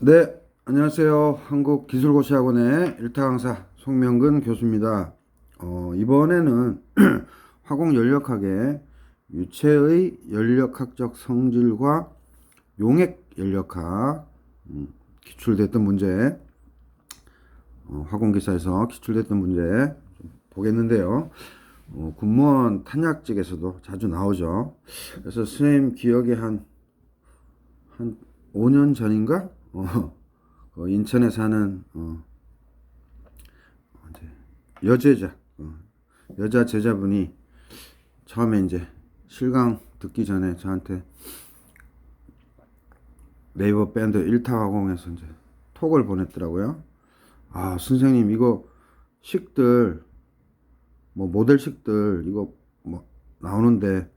네, 안녕하세요. 한국기술고시학원의 일타 강사 송명근 교수입니다. 이번에는 화공연력학의 유체의 연력학적 성질과 용액 연력학 기출됐던 문제, 화공기사에서 기출됐던 문제 좀 보겠는데요. 군무원 탄약직에서도 자주 나오죠. 그래서 선생님 기억에 한 5년 전인가? 인천에 사는 이제 여제자 여자 제자분이 처음에 이제 실강 듣기 전에 저한테 네이버 밴드 일타화공에서 이제 톡을 보냈더라고요. 아, 선생님 이거 식들 뭐 모델식들 이거 뭐 나오는데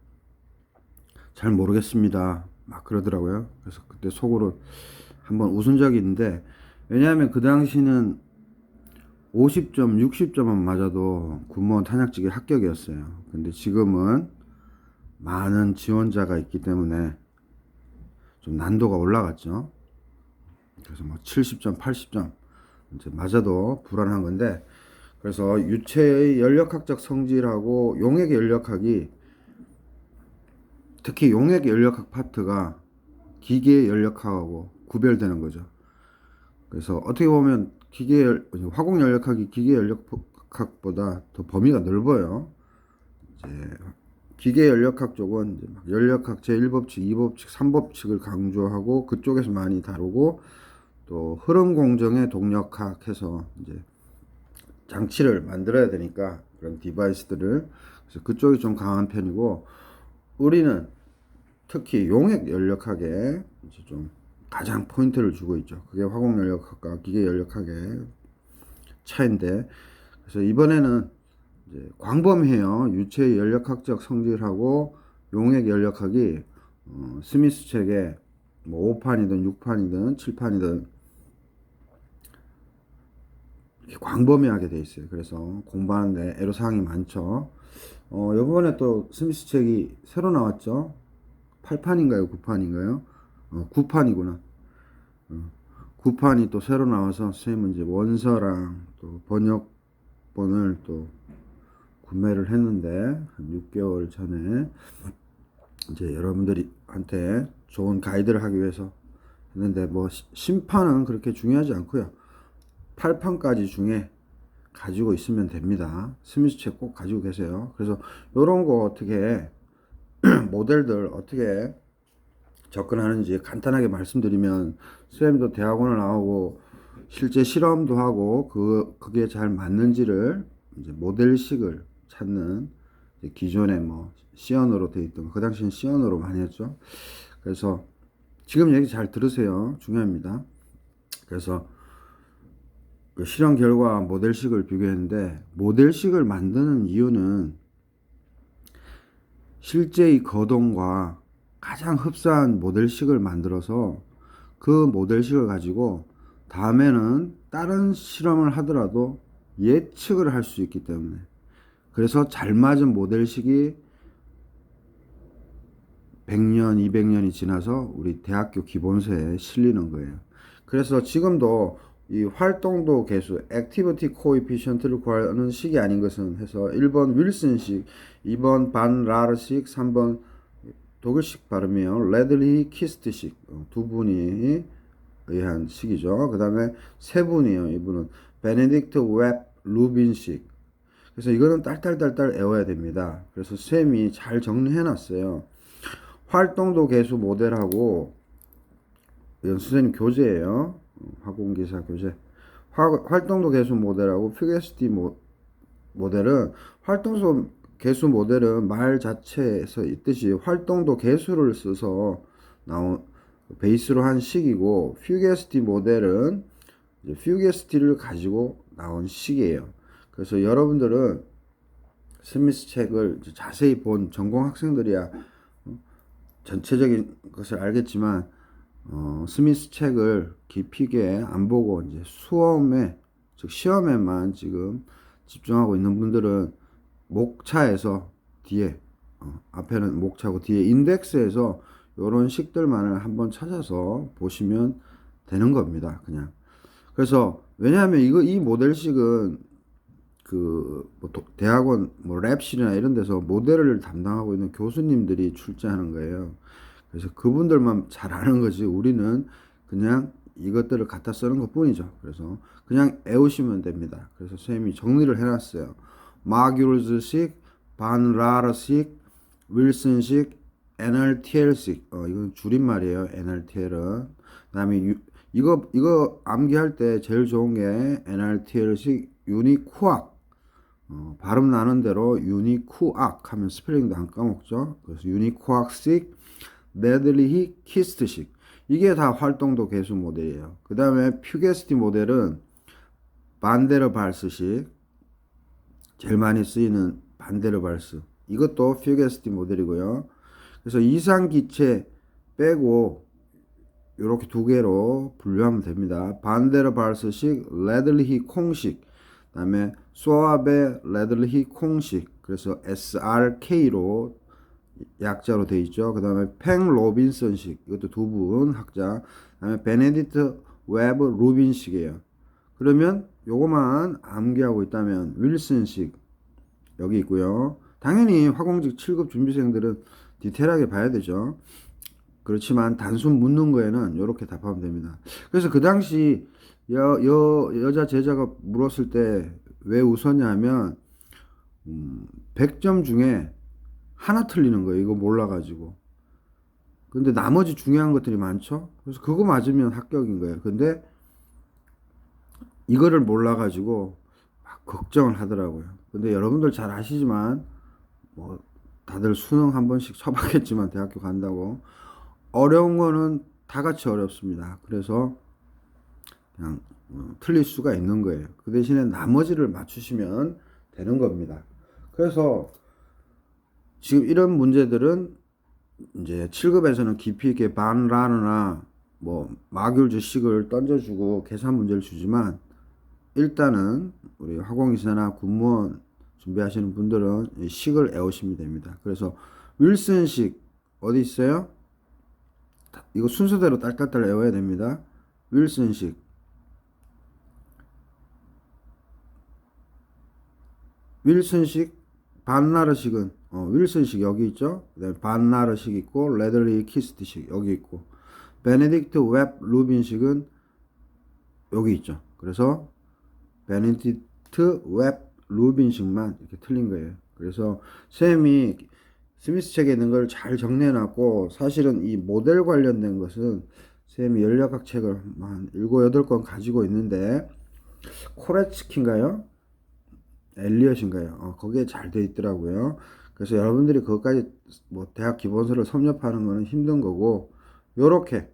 잘 모르겠습니다. 막 그러더라고요. 그래서 그때 속으로 한번 웃은 적이 있는데, 왜냐하면 그 당시는 50점, 60점만 맞아도 군무원 탄약직의 합격이었어요. 근데 지금은 많은 지원자가 있기 때문에 좀 난도가 올라갔죠. 그래서 뭐 70점, 80점 이제 맞아도 불안한 건데, 그래서 유체의 연력학적 성질하고 용액의 연력학이, 특히 용액의 연력학 파트가 기계의 연력학하고 구별되는 거죠. 그래서 어떻게 보면 화공 연력학이 기계 연력학보다 더 범위가 넓어요. 이제 기계 연력학 쪽은 이제 막 연력학 제1법칙, 2법칙, 3법칙을 강조하고 그쪽에서 많이 다루고, 또 흐름 공정의 동력학 해서 이제 장치를 만들어야 되니까 그런 디바이스들을, 그래서 그쪽이 좀 강한 편이고, 우리는 특히 용액 연력학에 이제 좀 가장 포인트를 주고 있죠. 그게 화공 연력학과 기계 연력학의 차인데, 그래서 이번에는 이제 광범해요. 유체 연력학적 성질하고 용액 연력학이 스미스 책에 뭐 5판이든 6판이든 7판이든 광범위하게 돼 있어요. 그래서 공부하는데 애로사항이 많죠. 이번에 또 스미스 책이 새로 나왔죠. 8판인가요? 9판인가요? 9판이구나. 9판이 또 새로 나와서 선생님은 이제 원서랑 또 번역본을 또 구매를 했는데, 한 6개월 전에 이제 여러분들한테 좋은 가이드를 하기 위해서 했는데, 뭐 심판은 그렇게 중요하지 않고요. 8판까지 중에 가지고 있으면 됩니다. 스미스 책 꼭 가지고 계세요. 그래서 이런 거 어떻게 모델들 어떻게 접근하는지 간단하게 말씀드리면, 쌤도 대학원을 나오고 실제 실험도 하고 그게 잘 맞는지를 이제 모델식을 찾는, 이제 기존에 뭐 시연으로 돼 있던 그 당시엔 시연으로 많이 했죠. 그래서 지금 얘기 잘 들으세요. 중요합니다. 그래서 그 실험 결과 모델식을 비교했는데, 모델식을 만드는 이유는 실제의 거동과 가장 흡사한 모델식을 만들어서 그 모델식을 가지고 다음에는 다른 실험을 하더라도 예측을 할 수 있기 때문에, 그래서 잘 맞은 모델식이 100년, 200년이 지나서 우리 대학교 기본서에 실리는 거예요. 그래서 지금도 이 활동도 계수, 액티비티 코에피션트를 구하는 식이 아닌 것은 해서 1번 윌슨식, 2번 반 라르식, 3번 독일식 발음이에요. 레들리 키스트식, 두 분이 의한 식이죠. 그 다음에 세 분이에요. 이분은 베네딕트 웹 루빈식. 그래서 이거는 딸딸딸딸 외워야 됩니다. 그래서 쌤이 잘 정리해 놨어요. 활동도 계수 모델하고, 이건 선생님 교재예요. 화공기사 교재. 활동도 계수 모델하고 퓨게시티 모델은, 활동도 계수 모델은 말 자체에서 있듯이 활동도 계수를 써서 나온 베이스로 한 식이고, 퓨게시티 모델은 이제 퓨게시티를 가지고 나온 식이에요. 그래서 여러분들은 스미스 책을 자세히 본 전공 학생들이야 전체적인 것을 알겠지만, 스미스 책을 깊이 있게 안 보고 이제 수험에, 즉 시험에만 지금 집중하고 있는 분들은 목차에서 뒤에, 앞에는 목차고 뒤에 인덱스에서 요런 식들만을 한번 찾아서 보시면 되는 겁니다. 그냥. 그래서 왜냐하면 이 모델식은 뭐 대학원 뭐 랩실이나 이런 데서 모델을 담당하고 있는 교수님들이 출제하는 거예요. 그래서 그분들만 잘 아는 거지 우리는 그냥 이것들을 갖다 쓰는 것 뿐이죠. 그래서 그냥 외우시면 됩니다. 그래서 선생님이 정리를 해놨어요. 마귤즈식, 반라르식, 윌슨식, NRTL식. 이건 줄임말이에요. NRTL은. 그다음에 이거 암기할 때 제일 좋은 게 NRTL식 유니쿠악. 발음 나는 대로 유니쿠악 하면 스펠링도 안 까먹죠. 그래서 유니쿠악식, 레들리히 키스트식. 이게 다 활동도 개수 모델이에요. 그 다음에 퓨게스티 모델은 반데르발스식, 제일 많이 쓰이는 반데르발스. 이것도 퓨게스티 모델이고요. 그래서 이상 기체 빼고 이렇게 두 개로 분류하면 됩니다. 반데르발스식, 레들리히 콩식, 그다음에 소아베 레들리히 콩식. 그래서 SRK로 약자로 돼 있죠. 그 다음에 팽 로빈슨식, 이것도 두 분 학자. 그 다음에 베네딕트 웨브 루빈식이에요. 그러면 요거만 암기하고 있다면 윌슨식 여기 있고요. 당연히 화공직 7급 준비생들은 디테일하게 봐야 되죠. 그렇지만 단순 묻는 거에는 이렇게 답하면 됩니다. 그래서 그 당시 여자 제자가 물었을 때 왜 웃었냐 하면 100점 중에 하나 틀리는 거예요. 이거 몰라가지고. 근데 나머지 중요한 것들이 많죠. 그래서 그거 맞으면 합격인 거예요. 근데 이거를 몰라가지고 막 걱정을 하더라고요. 근데 여러분들 잘 아시지만 뭐 다들 수능 한 번씩 쳐봤겠지만 대학교 간다고 어려운 거는 다 같이 어렵습니다. 그래서 그냥 틀릴 수가 있는 거예요. 그 대신에 나머지를 맞추시면 되는 겁니다. 그래서 지금 이런 문제들은 이제 7급에서는 깊이 있게 반라르나 뭐 마귤즈식을 던져주고 계산 문제를 주지만 일단은 우리 화공기사나 군무원 준비하시는 분들은 이 식을 외우시면 됩니다. 그래서 윌슨식 어디 있어요? 이거 순서대로 딸딸딸 외워야 됩니다. 윌슨식, 윌슨식, 반나르식은 윌슨식 여기 있죠. 그다음에 반나르식 있고 레들리 키스트식 여기 있고 베네딕트 웹 루빈식은 여기 있죠. 그래서 베네딕트 웹 루빈식만 이렇게 틀린 거예요. 그래서 쌤이 스미스 책에 있는 걸 잘 정리해 놨고 사실은 이 모델 관련된 것은 쌤이 연력학 책을 한 7, 8권 가지고 있는데 코레츠키인가요? 엘리엇인가요? 거기에 잘 돼 있더라고요. 그래서 여러분들이 그것까지 뭐 대학 기본서를 섭렵하는 거는 힘든 거고 요렇게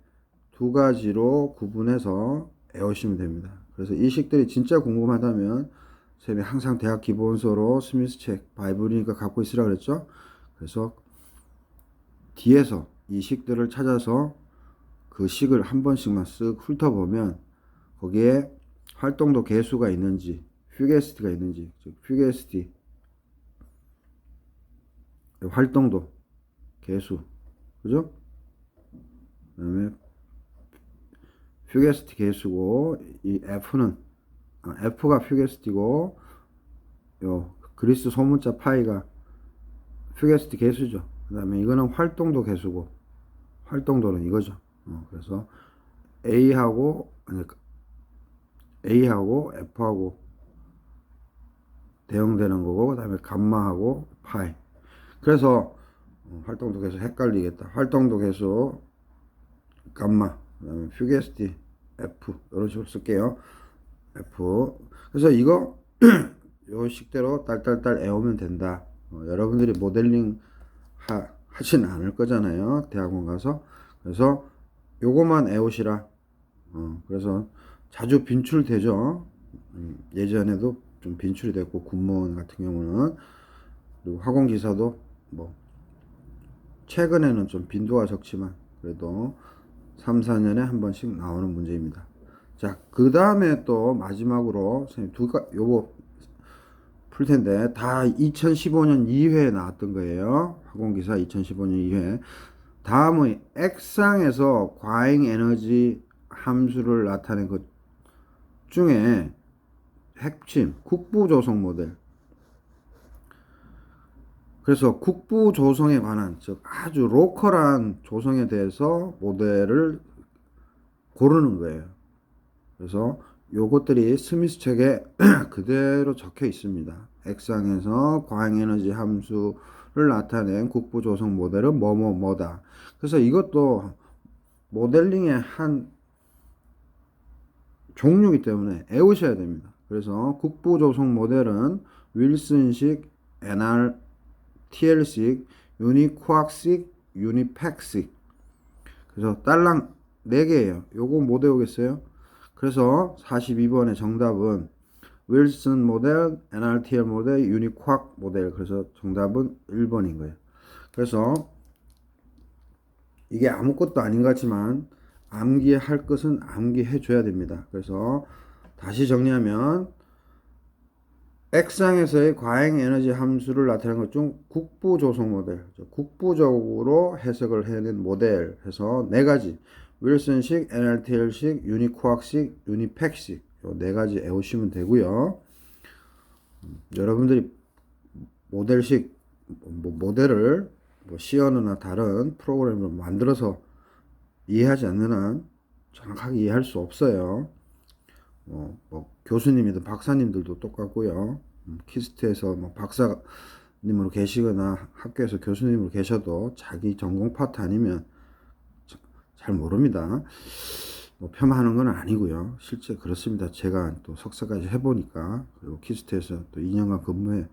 두 가지로 구분해서 외우시면 됩니다. 그래서 이 식들이 진짜 궁금하다면 쌤이 항상 대학 기본서로 스미스 책 바이블이니까 갖고 있으라 그랬죠. 그래서 뒤에서 이 식들을 찾아서 그 식을 한 번씩만 쓱 훑어보면 거기에 활동도 개수가 있는지 퓨게스티가 있는지, 즉 퓨게스티 활동도 개수, 그죠? 그다음에 퓨게스티 개수고 이 F는 F가 퓨게스티고 요 그리스 소문자 파이가 퓨게스티 개수죠. 그다음에 이거는 활동도 개수고 활동도는 이거죠. 그래서 A하고 F하고 대응되는 거고 그다음에 감마하고 파이. 그래서 활동도 계속 헷갈리겠다. 활동도 계속 감마, 그다음에 퓨게스티 F 이런 식으로 쓸게요. F. 그래서 이거 요 식대로 딸딸딸 외우면 된다. 여러분들이 모델링 하진 않을 거잖아요. 대학원 가서. 그래서 요거만 외우시라. 그래서 자주 빈출되죠. 예전에도 좀 빈출이 됐고 군무원 같은 경우는 그리고 화공기사도 뭐 최근에는 좀 빈도가 적지만 그래도 3, 4년에 한 번씩 나오는 문제입니다. 자, 그 다음에 또 마지막으로 선생님 요거 풀 텐데 다 2015년 2회에 나왔던 거예요. 화공기사 2015년 2회. 다음의 액상에서 과잉 에너지 함수를 나타낸 것 중에 핵심 국부 조성 모델. 그래서 국부 조성에 관한, 즉 아주 로컬한 조성에 대해서 모델을 고르는 거예요. 그래서 요것들이 스미스 책에 그대로 적혀 있습니다. X항에서 과잉에너지 함수를 나타낸 국부 조성 모델은 뭐다. 그래서 이것도 모델링의 한 종류이기 때문에 외우셔야 됩니다. 그래서 국부 조성 모델은 윌슨식, NRTL식, 유니코악식, 유니팩식. 그래서 딸랑 4개예요. 요거 못 외우겠어요? 그래서 42번의 정답은 윌슨 모델, NRTL 모델, 유니코악 모델. 그래서 정답은 1번인 거예요. 그래서 이게 아무것도 아닌 것 같지만 암기할 것은 암기해 줘야 됩니다. 그래서 다시 정리하면 X항에서의 과잉 에너지 함수를 나타내는 것 중 국부 조성 모델, 국부적으로 해석을 해낸 모델 해서 4가지, 윌슨식, NRTL식, 유니코악식, 유니팩식 요 4가지 외우시면 되고요. 여러분들이 모델식 모델을 C 언어나 다른 프로그램을 만들어서 이해하지 않는 한 정확하게 이해할 수 없어요. 교수님이든 박사님들도 똑같고요. 키스트에서 박사님으로 계시거나 학교에서 교수님으로 계셔도 자기 전공 파트 아니면 잘 모릅니다. 폄하하는 건 아니고요. 실제 그렇습니다. 제가 또 석사까지 해보니까, 그리고 키스트에서 또 2년간 근무해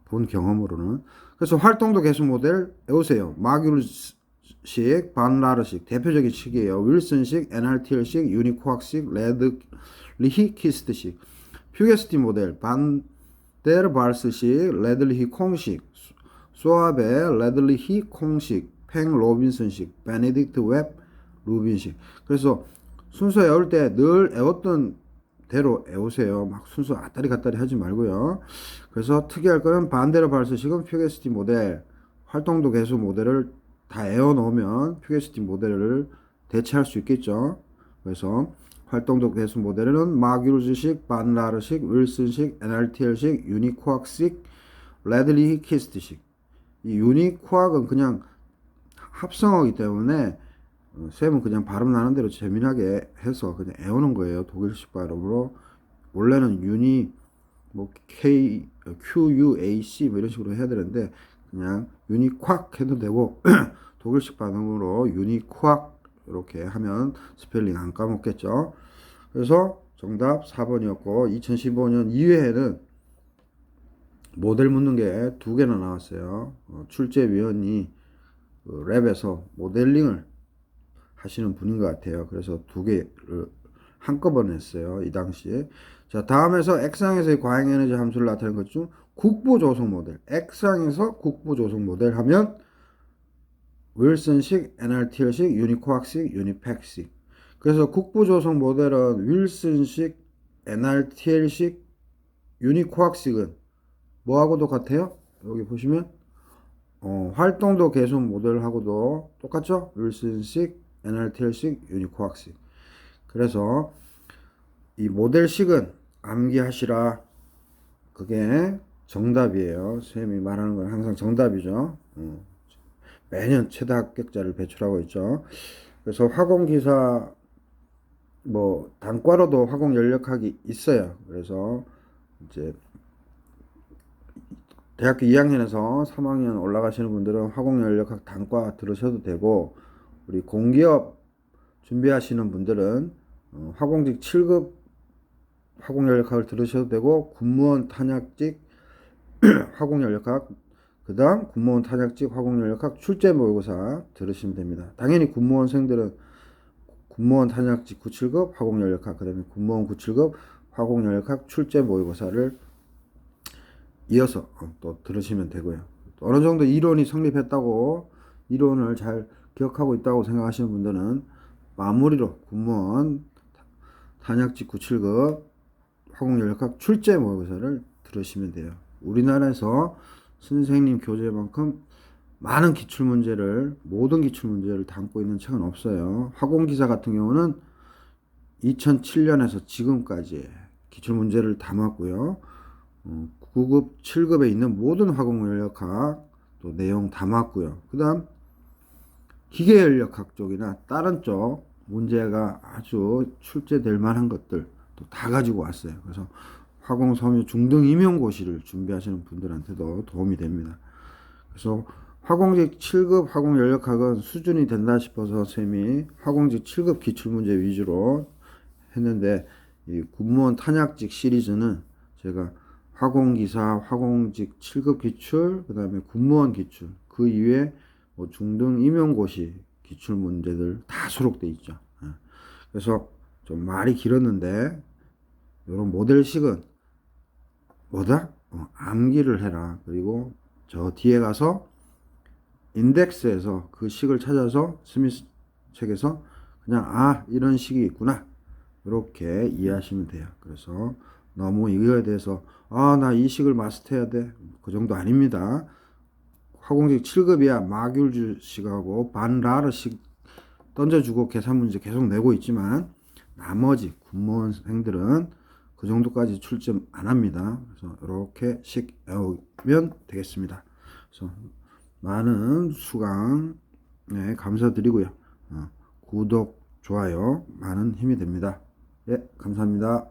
본 경험으로는. 그래서 활동도 개수 모델 외우세요. 마귤식, 반라르식 대표적인 식이에요. 윌슨식, NRTL식, 유니코악식, 레들리히 키스트식. 퓨게스티 모델 반데르발스식, 레들리히 콩식, 소아베 레들리히 콩식, 팽 로빈슨식, 베네딕트 웹 루빈식. 그래서 순서 외울 때 늘 외웠던 대로 외우세요. 막 순서 왔다리 갔다리 하지 말고요. 그래서 특이할 거는 반데르발스식은 퓨게스티 모델, 활동도 개수 모델을 다 외워 놓으면 퓨게스티 모델을 대체할 수 있겠죠. 그래서 활동도 개수 모델은 마귤즈식, 반라르식, 윌슨식, NRTL식, 유니코악식, 레들리 키스트식. 이 유니코악은 그냥 합성어이기 때문에 쌤은 그냥 발음 나는 대로 재미나게 해서 그냥 외우는 거예요. 독일식 발음으로. 원래는 QUAC 이런 식으로 해야 되는데 그냥 유니콱 해도 되고 독일식 발음으로 유니콱 이렇게 하면 스펠링 안 까먹겠죠. 그래서 정답 4번이었고 2015년 2회에는 모델 묻는 게 2개나 나왔어요. 출제위원이 랩에서 모델링을 하시는 분인 것 같아요. 그래서 2개를 한꺼번에 했어요. 이 당시에. 자, 다음에서 X항에서의 과잉에너지 함수를 나타낸 것 중 국부 조성 모델. X항에서 국부 조성 모델 하면 윌슨식, NRTL식, 유니코악식, 유니팩식. 그래서 국부 조성 모델은 윌슨식, NRTL식, 유니코악식은 뭐하고도 같아요? 여기 보시면 활동도 개선 모델하고도 똑같죠? 윌슨식, NRTL식, 유니코악식. 그래서 이 모델식은 암기하시라. 그게 정답이에요. 쌤이 말하는 건 항상 정답이죠. 매년 최다 합격자를 배출하고 있죠. 그래서 화공기사 단과로도 화공 연력학이 있어요. 그래서 이제 대학교 2학년에서 3학년 올라가시는 분들은 화공 연력학 단과 들으셔도 되고, 우리 공기업 준비하시는 분들은 화공직 7급 화공연력학을 들으셔도 되고, 군무원 탄약직 화공연력학, 그 다음 군무원 탄약직 화공연력학 출제 모의고사 들으시면 됩니다. 당연히 군무원생들은 군무원 탄약직 97급 화공연력학, 그 다음에 군무원 97급 화공연력학 출제 모의고사를 이어서 또 들으시면 되고요. 어느 정도 이론이 성립했다고, 이론을 잘 기억하고 있다고 생각하시는 분들은 마무리로 군무원 탄약직 97급 화공연력학 출제 모의고사를 들으시면 돼요. 우리나라에서 선생님 교재만큼 많은 기출문제를, 모든 기출문제를 담고 있는 책은 없어요. 화공기사 같은 경우는 2007년에서 지금까지 기출문제를 담았고요. 9급, 7급에 있는 모든 화공연력학 또 내용 담았고요. 그 다음 기계연력학 쪽이나 다른 쪽 문제가 아주 출제될 만한 것들 또 다 가지고 왔어요. 그래서 화공, 섬유, 중등 임용고시를 준비하시는 분들한테도 도움이 됩니다. 그래서 화공직 7급 화공연력학은 수준이 된다 싶어서 쌤이 화공직 7급 기출문제 위주로 했는데, 이 군무원 탄약직 시리즈는 제가 화공기사, 화공직 7급 기출, 그 다음에 군무원 기출, 그 이외에 뭐 중등 임용고시 기출 문제들 다 수록돼 있죠. 그래서 좀 말이 길었는데, 이런 모델식은 뭐다? 암기를 해라. 그리고 저 뒤에 가서 인덱스에서 그 식을 찾아서 스미스 책에서 그냥 이런 식이 있구나 이렇게 이해하시면 돼요. 그래서 너무 이거에 대해서 나 이 식을 마스터해야 돼, 그 정도 아닙니다. 화공직 7급이야 마귤즈 식하고 반라르식 던져주고 계산 문제 계속 내고 있지만 나머지 군무원생들은 그 정도까지 출제 안 합니다. 그래서 이렇게 식 외우면 되겠습니다. 그래서 많은 수강 감사드리고요. 구독, 좋아요 많은 힘이 됩니다. 예, 감사합니다.